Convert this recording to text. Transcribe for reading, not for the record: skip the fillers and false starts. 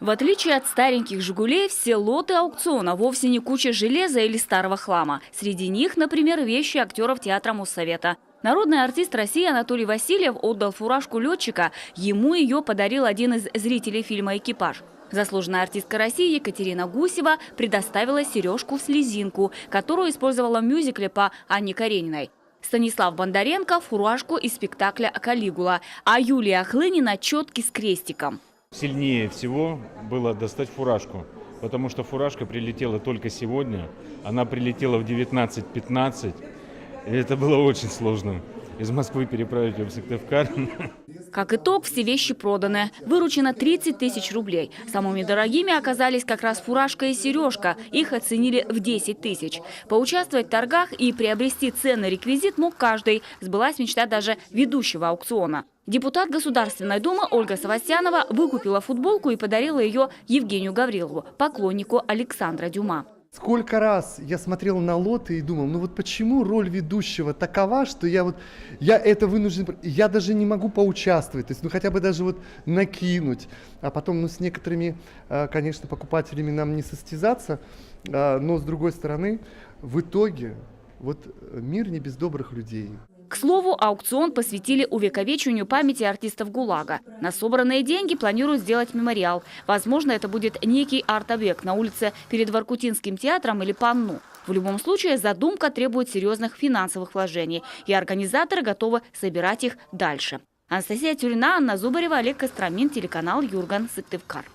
В отличие от стареньких «Жигулей», все лоты аукциона вовсе не куча железа или старого хлама. Среди них, например, вещи актеров театра Моссовета. Народный артист России Анатолий Васильев отдал фуражку летчика. Ему ее подарил один из зрителей фильма «Экипаж». Заслуженная артистка России Екатерина Гусева предоставила сережку-слезинку, которую использовала в мюзикле по Анне Карениной. Станислав Бондаренко – фуражку из спектакля «Калигула», а Юлия Хлынина – четки с крестиком. Сильнее всего было достать фуражку, потому что фуражка прилетела только сегодня. Она прилетела в 19:15. И это было очень сложно. Из Москвы переправить ее в Сыктывкар. Как итог, все вещи проданы. Выручено 30 тысяч рублей. Самыми дорогими оказались как раз фуражка и сережка. Их оценили в 10 тысяч. Поучаствовать в торгах и приобрести ценный реквизит мог каждый. Сбылась мечта даже ведущего аукциона. Депутат Государственной Думы Ольга Савастьянова выкупила футболку и подарила ее Евгению Гаврилову, поклоннику Александра Дюма. Сколько раз я смотрел на лоты и думал, ну вот почему роль ведущего такова, что я это вынужден, я даже не могу поучаствовать, то есть ну хотя бы даже вот накинуть, а потом с некоторыми, конечно, покупателями нам не состязаться, но с другой стороны, в итоге вот мир не без добрых людей. К слову, аукцион посвятили увековечиванию памяти артистов ГУЛАГа. На собранные деньги планируют сделать мемориал. Возможно, это будет некий арт-объект на улице перед Воркутинским театром или Панну. В любом случае, задумка требует серьезных финансовых вложений, и организаторы готовы собирать их дальше. Анастасия Тюрина, Анна Зубарева, Олег Костромин, телеканал Юрган, Сыктывкар.